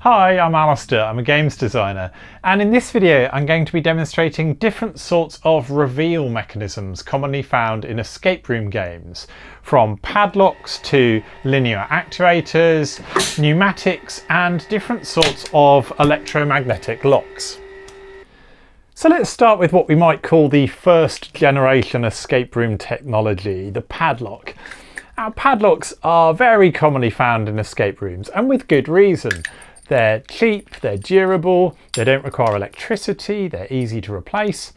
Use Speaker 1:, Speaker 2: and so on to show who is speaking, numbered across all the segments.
Speaker 1: Hi, I'm Alistair, I'm a games designer, and in this video I'm going to be demonstrating different sorts of reveal mechanisms commonly found in escape room games, from padlocks to linear actuators, pneumatics and different sorts of electromagnetic locks. So let's start with what we might call the first generation escape room technology, the padlock. Our padlocks are very commonly found in escape rooms, and with good reason. They're cheap, they're durable, they don't require electricity, they're easy to replace,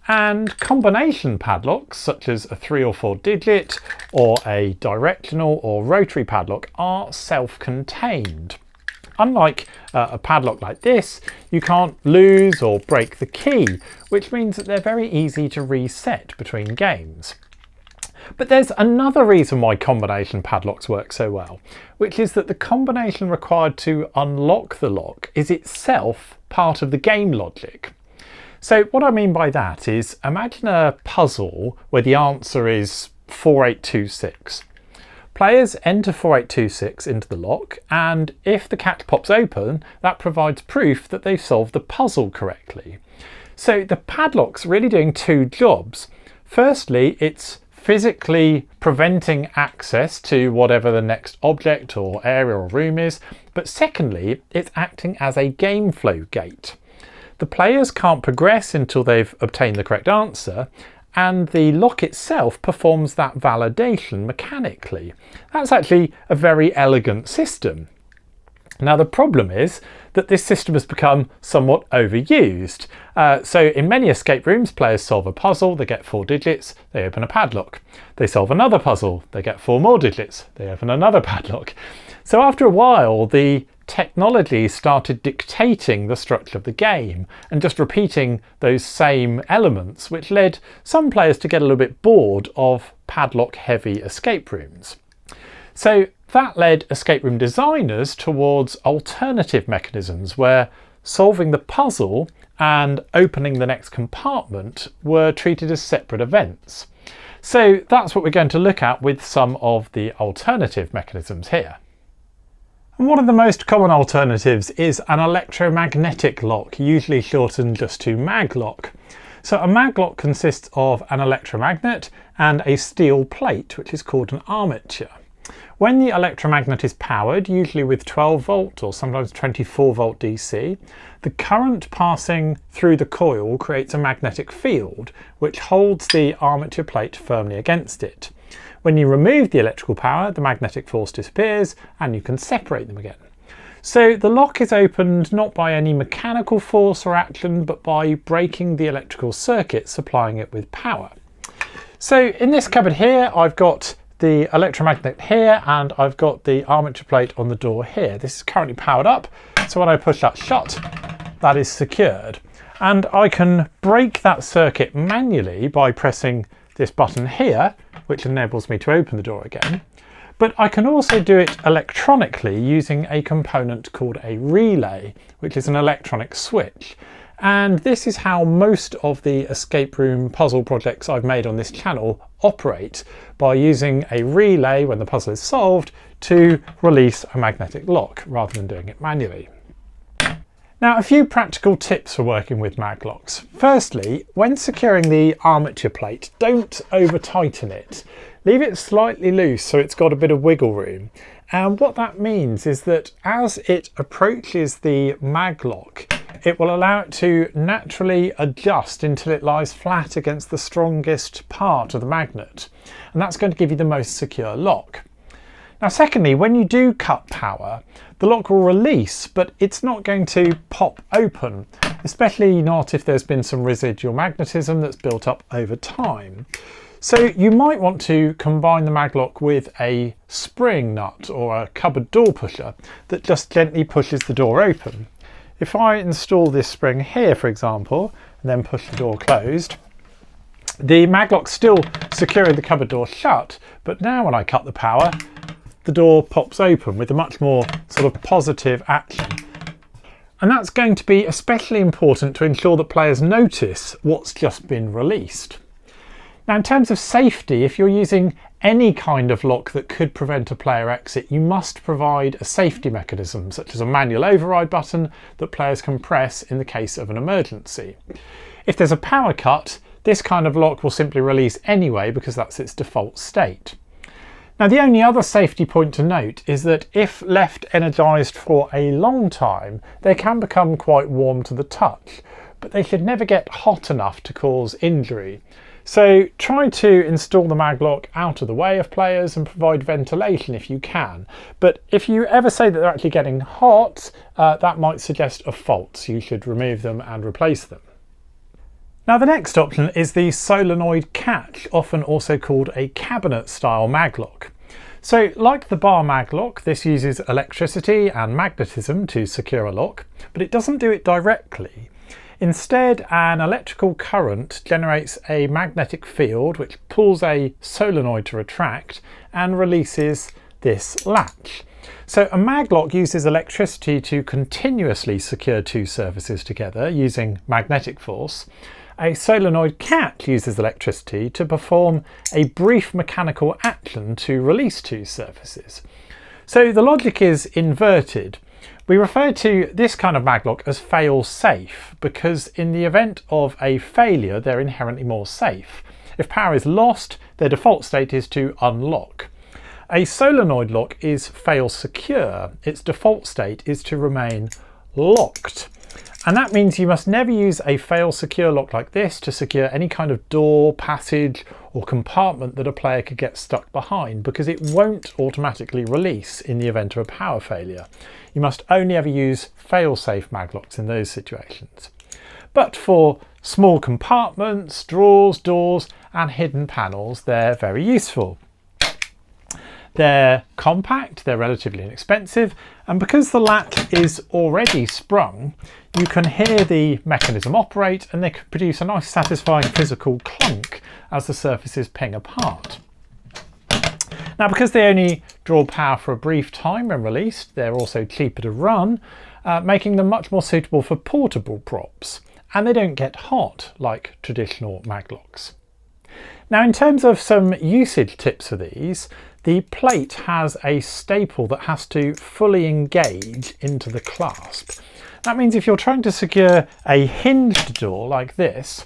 Speaker 1: and combination padlocks such as a 3 or 4 digit or a directional or rotary padlock are self-contained. Unlike a padlock like this, you can't lose or break the key, which means that they're very easy to reset between games. But there's another reason why combination padlocks work so well, which is that the combination required to unlock the lock is itself part of the game logic. So what I mean by that is, imagine a puzzle where the answer is 4826. Players enter 4826 into the lock, and if the catch pops open, that provides proof that they've solved the puzzle correctly. So the padlock's really doing two jobs. Firstly, it's physically preventing access to whatever the next object or area or room is, but secondly, it's acting as a game flow gate. The players can't progress until they've obtained the correct answer, and the lock itself performs that validation mechanically. That's actually a very elegant system. Now the problem is that this system has become somewhat overused. So in many escape rooms, players solve a puzzle, they get 4 digits, they open a padlock. They solve another puzzle, they get 4 more digits, they open another padlock. So after a while, the technology started dictating the structure of the game and just repeating those same elements, which led some players to get a little bit bored of padlock-heavy escape rooms. So that led escape room designers towards alternative mechanisms where solving the puzzle and opening the next compartment were treated as separate events. So that's what we're going to look at with some of the alternative mechanisms here. And one of the most common alternatives is an electromagnetic lock, usually shortened just to Maglock. So a Maglock consists of an electromagnet and a steel plate, which is called an armature. When the electromagnet is powered, usually with 12 volt or sometimes 24 volt DC, the current passing through the coil creates a magnetic field which holds the armature plate firmly against it. When you remove the electrical power, the magnetic force disappears and you can separate them again. So the lock is opened not by any mechanical force or action, but by breaking the electrical circuit supplying it with power. So in this cupboard here, I've got the electromagnet here and I've got the armature plate on the door here. This is currently powered up, so when I push that shut, that is secured. And I can break that circuit manually by pressing this button here, which enables me to open the door again. But I can also do it electronically using a component called a relay, which is an electronic switch. And this is how most of the escape room puzzle projects I've made on this channel operate, by using a relay when the puzzle is solved to release a magnetic lock rather than doing it manually. Now, a few practical tips for working with Maglocks. Firstly, when securing the armature plate, don't over tighten it. Leave it slightly loose so it's got a bit of wiggle room. And what that means is that as it approaches the maglock, it will allow it to naturally adjust until it lies flat against the strongest part of the magnet. And that's going to give you the most secure lock. Now secondly, when you do cut power, the lock will release, but it's not going to pop open, especially not if there's been some residual magnetism that's built up over time. So you might want to combine the maglock with a spring nut or a cupboard door pusher that just gently pushes the door open. If I install this spring here, for example, and then push the door closed, the maglock's still securing the cupboard door shut, but now when I cut the power, the door pops open with a much more sort of positive action. And that's going to be especially important to ensure that players notice what's just been released. Now in terms of safety, if you're using any kind of lock that could prevent a player exit, you must provide a safety mechanism, such as a manual override button that players can press in the case of an emergency. If there's a power cut, this kind of lock will simply release anyway because that's its default state. Now the only other safety point to note is that if left energised for a long time, they can become quite warm to the touch, but they should never get hot enough to cause injury. So try to install the maglock out of the way of players and provide ventilation if you can. But if you ever say that they're actually getting hot, that might suggest a fault, so you should remove them and replace them. Now the next option is the solenoid catch, often also called a cabinet style maglock. So like the bar maglock, this uses electricity and magnetism to secure a lock, but it doesn't do it directly. Instead, an electrical current generates a magnetic field which pulls a solenoid to retract and releases this latch. So a maglock uses electricity to continuously secure two surfaces together using magnetic force. A solenoid catch uses electricity to perform a brief mechanical action to release two surfaces. So the logic is inverted. We refer to this kind of maglock as fail-safe because in the event of a failure they're inherently more safe. If power is lost, their default state is to unlock. A solenoid lock is fail-secure. Its default state is to remain locked. And that means you must never use a fail-secure lock like this to secure any kind of door, passage or compartment that a player could get stuck behind, because it won't automatically release in the event of a power failure. You must only ever use fail-safe maglocks in those situations. But for small compartments, drawers, doors and hidden panels, they're very useful. They're compact, they're relatively inexpensive, and because the latch is already sprung, you can hear the mechanism operate and they can produce a nice satisfying physical clunk as the surfaces ping apart. Now because they only draw power for a brief time when released, they're also cheaper to run, making them much more suitable for portable props, and they don't get hot like traditional maglocks. Now in terms of some usage tips for these, the plate has a staple that has to fully engage into the clasp. That means if you're trying to secure a hinged door like this,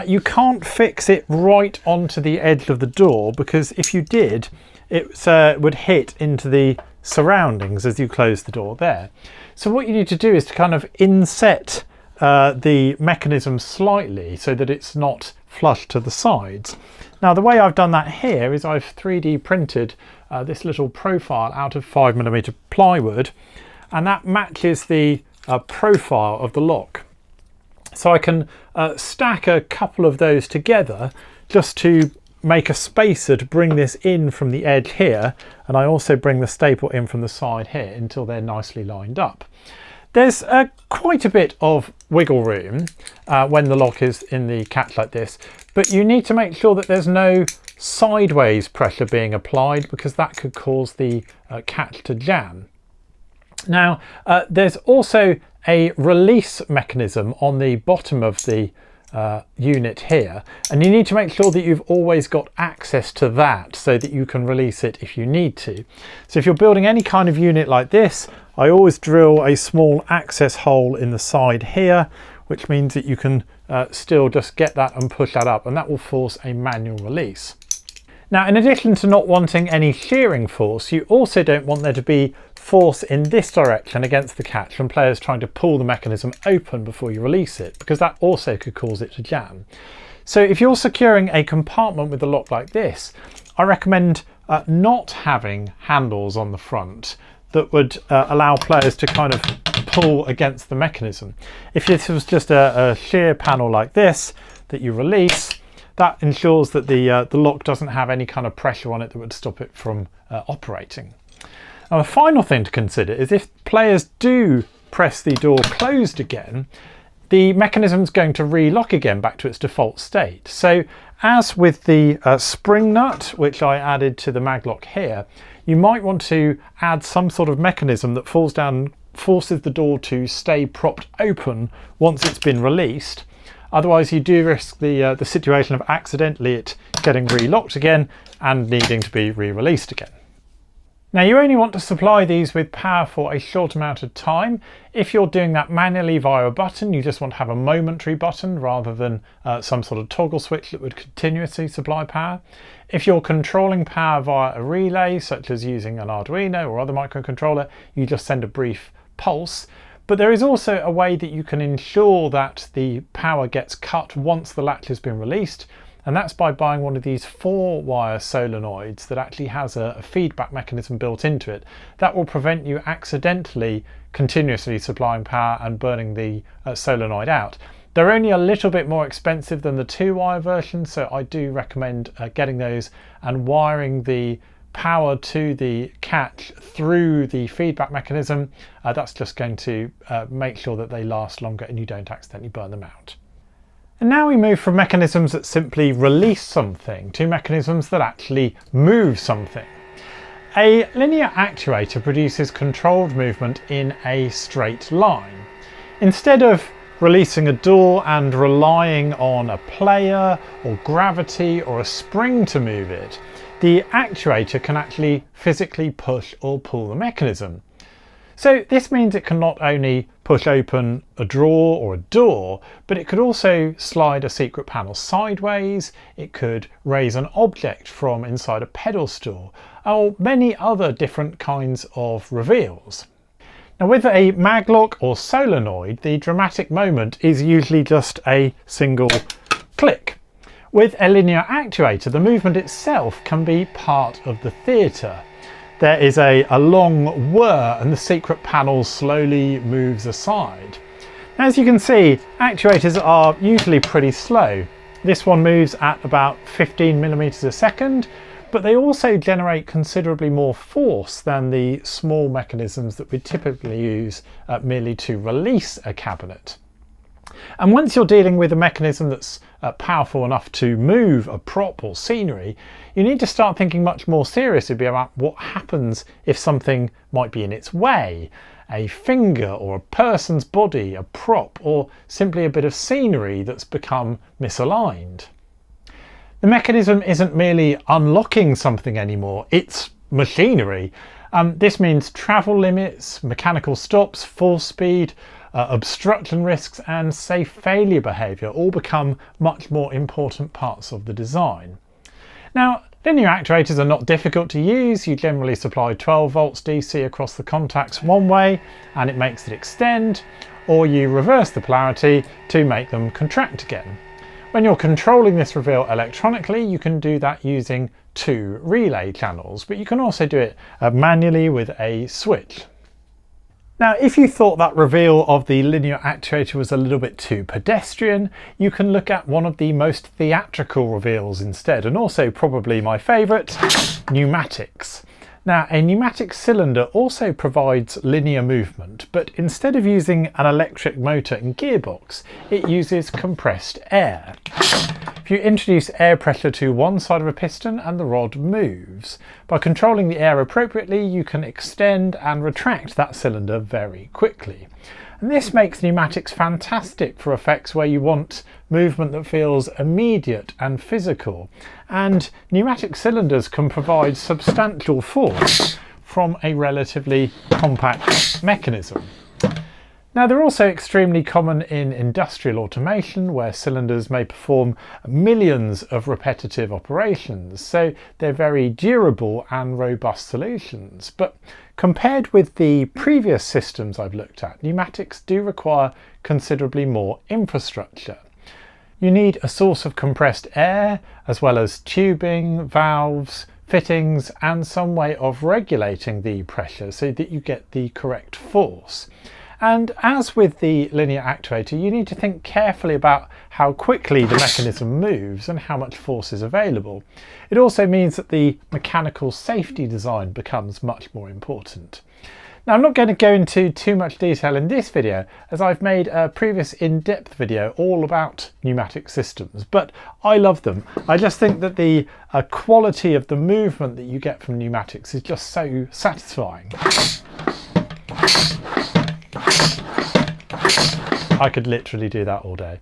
Speaker 1: you can't fix it right onto the edge of the door, because if you did, it would hit into the surroundings as you close the door there. So what you need to do is to kind of inset the mechanism slightly so that it's not flush to the sides. Now the way I've done that here is I've 3D printed this little profile out of 5mm plywood, and that matches the profile of the lock. So I can stack a couple of those together just to make a spacer to bring this in from the edge here, and I also bring the staple in from the side here until they're nicely lined up. There's quite a bit of wiggle room when the lock is in the catch like this, but you need to make sure that there's no sideways pressure being applied, because that could cause the catch to jam. Now there's also a release mechanism on the bottom of the unit here, and you need to make sure that you've always got access to that so that you can release it if you need to. So if you're building any kind of unit like this, I always drill a small access hole in the side here, which means that you can still just get that and push that up, and that will force a manual release. Now in addition to not wanting any shearing force, you also don't want there to be force in this direction against the catch from players trying to pull the mechanism open before you release it, because that also could cause it to jam. So if you're securing a compartment with a lock like this, I recommend not having handles on the front that would allow players to kind of pull against the mechanism. If this was just a shear panel like this that you release, that ensures that the lock doesn't have any kind of pressure on it that would stop it from operating. Now the final thing to consider is if players do press the door closed again, the mechanism is going to re-lock again back to its default state. So as with the spring nut, which I added to the maglock here, you might want to add some sort of mechanism that falls down, forces the door to stay propped open once it's been released, Otherwise you do risk the situation of accidentally it getting relocked again and needing to be re-released again. Now you only want to supply these with power for a short amount of time. If you're doing that manually via a button, you just want to have a momentary button rather than some sort of toggle switch that would continuously supply power. If you're controlling power via a relay, such as using an Arduino or other microcontroller, you just send a brief pulse. But there is also a way that you can ensure that the power gets cut once the latch has been released. And that's by buying one of these 4-wire solenoids that actually has a feedback mechanism built into it. That will prevent you accidentally continuously supplying power and burning the solenoid out. They're only a little bit more expensive than the 2-wire version, so I do recommend getting those and wiring the power to the catch through the feedback mechanism. That's just going to make sure that they last longer and you don't accidentally burn them out. And now we move from mechanisms that simply release something to mechanisms that actually move something. A linear actuator produces controlled movement in a straight line. Instead of releasing a door and relying on a player or gravity or a spring to move it, the actuator can actually physically push or pull the mechanism. So this means it can not only push open a drawer or a door, but it could also slide a secret panel sideways, it could raise an object from inside a pedal store, or many other different kinds of reveals. Now with a maglock or solenoid, the dramatic moment is usually just a single click. With a linear actuator, the movement itself can be part of the theatre. There is a long whir and the secret panel slowly moves aside. As you can see, actuators are usually pretty slow. This one moves at about 15 millimeters a second, but they also generate considerably more force than the small mechanisms that we typically use merely to release a cabinet. And once you're dealing with a mechanism that's powerful enough to move a prop or scenery, you need to start thinking much more seriously about what happens if something might be in its way. A finger or a person's body, a prop, or simply a bit of scenery that's become misaligned. The mechanism isn't merely unlocking something anymore, it's machinery. This means travel limits, mechanical stops, full speed, obstruction risks and safe failure behaviour all become much more important parts of the design. Now, linear actuators are not difficult to use. You generally supply 12 volts DC across the contacts one way and it makes it extend, or you reverse the polarity to make them contract again. When you're controlling this reveal electronically, you can do that using 2 relay channels, but you can also do it manually with a switch. Now, if you thought that reveal of the linear actuator was a little bit too pedestrian, you can look at one of the most theatrical reveals instead, and also probably my favourite, pneumatics. Now, a pneumatic cylinder also provides linear movement, but instead of using an electric motor and gearbox, it uses compressed air. If you introduce air pressure to one side of a piston and the rod moves. By controlling the air appropriately, you can extend and retract that cylinder very quickly. And this makes pneumatics fantastic for effects where you want movement that feels immediate and physical. And pneumatic cylinders can provide substantial force from a relatively compact mechanism. Now, they're also extremely common in industrial automation where cylinders may perform millions of repetitive operations, so they're very durable and robust solutions. But compared with the previous systems I've looked at, pneumatics do require considerably more infrastructure. You need a source of compressed air, as well as tubing, valves, fittings, and some way of regulating the pressure so that you get the correct force. And as with the linear actuator, you need to think carefully about how quickly the mechanism moves and how much force is available. It also means that the mechanical safety design becomes much more important. Now, I'm not going to go into too much detail in this video, as I've made a previous in-depth video all about pneumatic systems, but I love them. I just think that the quality of the movement that you get from pneumatics is just so satisfying. I could literally do that all day.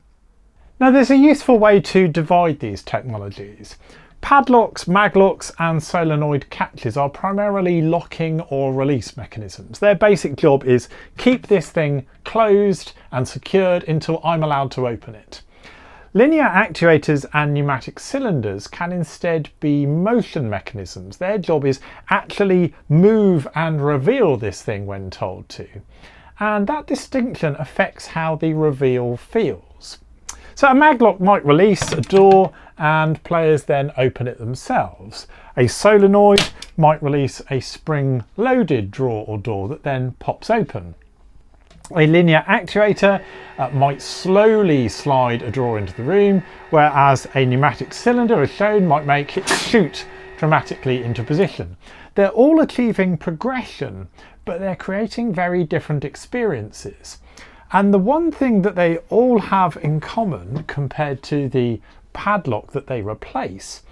Speaker 1: Now there's a useful way to divide these technologies. Padlocks, maglocks and solenoid catches are primarily locking or release mechanisms. Their basic job is keep this thing closed and secured until I'm allowed to open it. Linear actuators and pneumatic cylinders can instead be motion mechanisms. Their job is actually move and reveal this thing when told to. And that distinction affects how the reveal feels. So a maglock might release a door and players then open it themselves. A solenoid might release a spring-loaded drawer or door that then pops open. A linear actuator might slowly slide a drawer into the room, whereas a pneumatic cylinder, as shown, might make it shoot dramatically into position. They're all achieving progression, but they're creating very different experiences. And the one thing that they all have in common compared to the padlock that they replace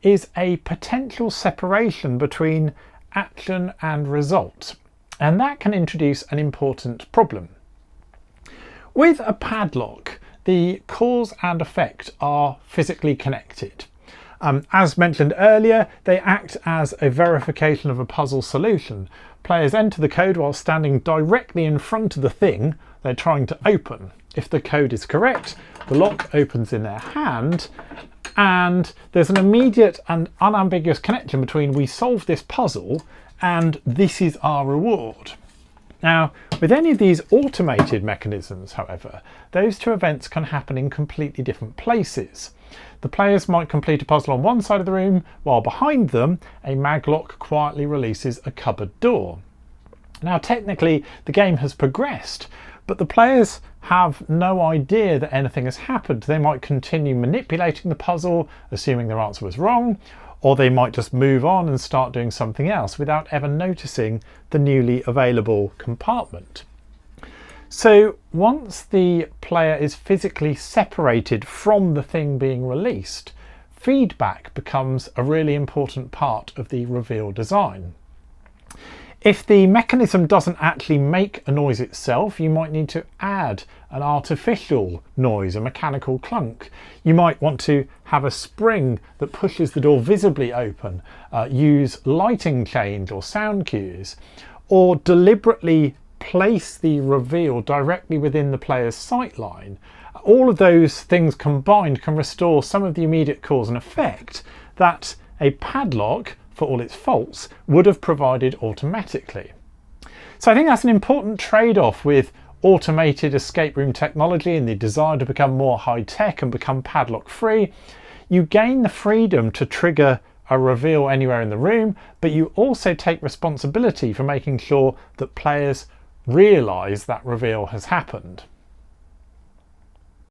Speaker 1: is a potential separation between action and result. And that can introduce an important problem. With a padlock, the cause and effect are physically connected. As mentioned earlier, they act as a verification of a puzzle solution. Players enter the code while standing directly in front of the thing they're trying to open. If the code is correct, the lock opens in their hand, and there's an immediate and unambiguous connection between we solve this puzzle and this is our reward. Now, with any of these automated mechanisms, however, those two events can happen in completely different places. The players might complete a puzzle on one side of the room, while behind them, a maglock quietly releases a cupboard door. Now, technically, the game has progressed, but the players have no idea that anything has happened. They might continue manipulating the puzzle, assuming their answer was wrong, or they might just move on and start doing something else without ever noticing the newly available compartment. So once the player is physically separated from the thing being released, feedback becomes a really important part of the reveal design. If the mechanism doesn't actually make a noise itself, you might need to add an artificial noise, a mechanical clunk. You might want to have a spring that pushes the door visibly open, use lighting change or sound cues, or deliberately place the reveal directly within the player's sight line. All of those things combined can restore some of the immediate cause and effect that a padlock, for all its faults, would have provided automatically. So I think that's an important trade-off with automated escape room technology and the desire to become more high-tech and become padlock-free. You gain the freedom to trigger a reveal anywhere in the room, but you also take responsibility for making sure that players realise that reveal has happened.